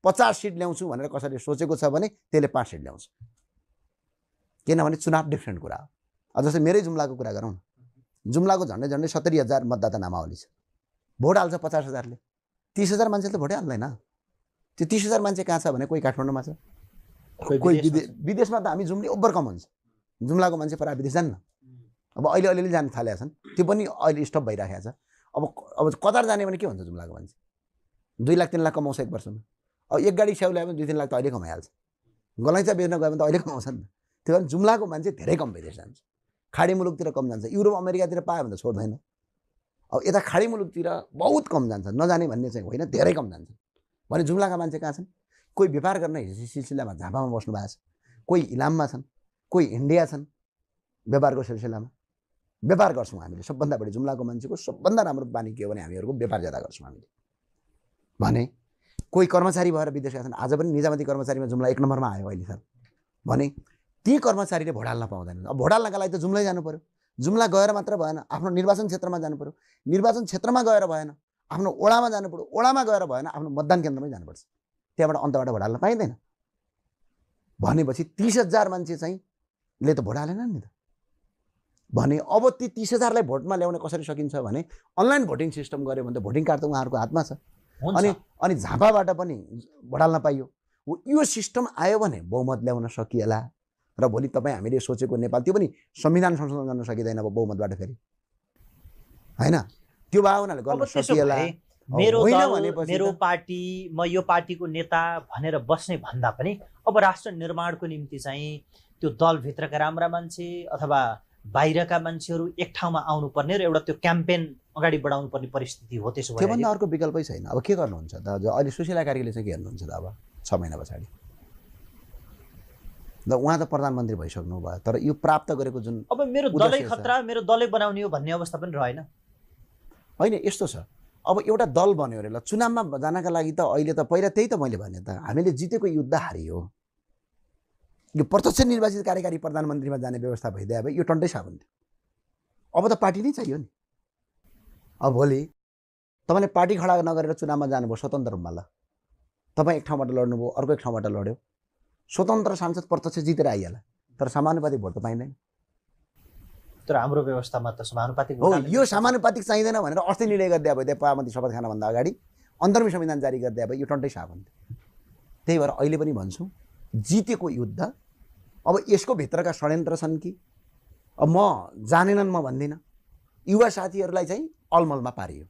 50 seat ल्याउँछु भनेर कसैले सोचेको छ भने त्यसले 5 सिट ल्याउँछ, किनभने चुनाव डिफ्रेन्ट कुरा हो। अब जस्तै मेरै जुम्लाको कुरा गरौँ न, जुम्लाको झन्डै झन्डै 70,000 मतदाता नामावली छ, भोट हाल्छ 50,000ले, 30,000 मान्छेले त भोटै हाल्दैन। त्यो 30,000 मान्छे कहाँ छ भने कोही काठमाडौँमा छ, कोही विदेशमा। त हामी जुम्ली ओभर कम हुन्छ, जुम्लाको मान्छे प्रायः विदेश जान्न, अब अहिले जान थालेका छन्, त्यो पनि अहिले स्टप भइरहेको छ। अब कतार जाने भने के हुन्छ, जुम्लाको मान्छे 2 लाख 3 लाख कमाउँछ एक वर्षमा। अब एक गाडी स्याउ ल्यायो भने 2-3 लाख त अहिले कमाइहाल्छ, गलैँचा बेच्न गयो भने त अहिले कमाउँछ नि त। त्यो कारण जुम्लाको मान्छे धेरै कम विदेश जान्छ, खाडी मुलुकतिर कम जान्छ, युरोप अमेरिकातिर पायो भने त छोड्दैन। अब यता खाडी मुलुकतिर बहुत कम जान्छ, नजाने भन्ने चाहिँ होइन, धेरै कम जान्छ। भने जुम्लाका मान्छे कहाँ छन्, कोही व्यापार गर्न सिलसिलामा झापामा बस्नु भएको छ, कोही इलाममा छन्, कोही इन्डिया छन्, व्यापारको सिलसिलामा व्यापार गर्छौँ हामीले। सबभन्दा बढी जुम्लाको मान्छेको सबभन्दा राम्रो बानी के हो भने हामीहरूको व्यापार ज्यादा गर्छौँ हामीले। भने कोही कर्मचारी भएर विदेश गएका छन्, आज पनि निजामती कर्मचारीमा जुम्ला 1 नम्बरमा आयो अहिले सर। भने ती कर्मचारीले भोट हाल्न पाउँदैनन्। अब भोट हाल्नका लागि त जुम्लै जानु पर्यो, जुम्ला गएर मात्र भएन, आफ्नो निर्वाचन क्षेत्रमा जानु पर्यो, निर्वाचन क्षेत्रमा गएर भएन, आफ्नो ओडामा जानु पर्यो, ओडामा गएर भएन, आफ्नो मतदान केन्द्रमै जानुपर्छ, त्यहाँबाट अन्तबाट भोट हाल्न पाइँदैन। भनेपछि 30,000 मान्छे चाहिँ ले त भोट हालेन नि त। भने अब ती 30,000लाई भोटमा ल्याउन कसरी सकिन्छ भने अनलाइन भोटिङ सिस्टम गर्यो भने त भोटिङ कार्ड त उहाँहरूको हातमा छ, अनि झापाबाट पनि भोट हाल्न पाइयो। यो सिस्टम आयो भने बहुमत ल्याउन सकिएला। र भोलि तपाईँ हामीले सोचेको नेपाल, त्यो पनि संविधान संशोधन गर्न सकिँदैन अब बहुमतबाट फेरि, होइन? त्यो भावनाले गर्न सकिएला। मेरो पार्टी, म यो पार्टीको नेता भनेर बस्ने भन्दा पनि अब राष्ट्र निर्माणको निम्ति चाहिँ त्यो दलभित्रका राम्रा मान्छे अथवा बाहिरका मान्छेहरू एक ठाउँमा आउनुपर्ने र एउटा त्यो क्याम्पेन अगाडि बढाउनु पर्ने परिस्थिति हो। त्यसो भए त्योभन्दा अर्को विकल्पै छैन। अब के गर्नुहुन्छ त? अहिले सुशीला कार्कीले चाहिँ के गर्नुहुन्छ त? अब 6 महिना पछाडि ल उहाँ त प्रधानमन्त्री भइसक्नु भयो, तर यो प्राप्त गरेको जुन अब मेरो दलै खतरा, मेरो दलै बनाउने हो भन्ने अवस्था पनि रहेन। होइन, यस्तो छ, अब एउटा दल बन्यो अरे, ल चुनावमा जानका लागि त अहिले त पहिला त्यही त मैले भने त, हामीले जितेको युद्ध हारियो। यो प्रत्यक्ष निर्वाचित कार्यकारी प्रधानमन्त्रीमा जाने व्यवस्था भइदिए भए यो टन्टै साबुन थियो। अब त पार्टी नै चाहियो नि। अब भोलि तपाईँले पार्टी खडा नगरेर चुनावमा जानुभयो स्वतन्त्र रूपमा, ल तपाईँ एक ठाउँबाट लड्नुभयो, अर्को एक ठाउँबाट लड्यो, स्वतन्त्र सांसद प्रत्यक्ष जितेर आइहाल्ला, तर समानुपातिक भोट त पाइँदैन। तर हाम्रो व्यवस्थामा त समानुपातिक हो। यो समानुपातिक चाहिँदैन भनेर अस्ति निर्णय गरिदिए भयो, पार्लियामेन्ट शपथ खानभन्दा अगाडि अन्तर्म संविधान जारी गरिदिए भयो, यो टन्टै साबुन थियो। त्यही भएर अहिले पनि भन्छु, जितेको युद्ध अब यसको भित्रका षड्यन्त्र छन् कि अब म जानेनन्, म भन्दिनँ, युवा साथीहरूलाई चाहिँ अलमलमा पारियो।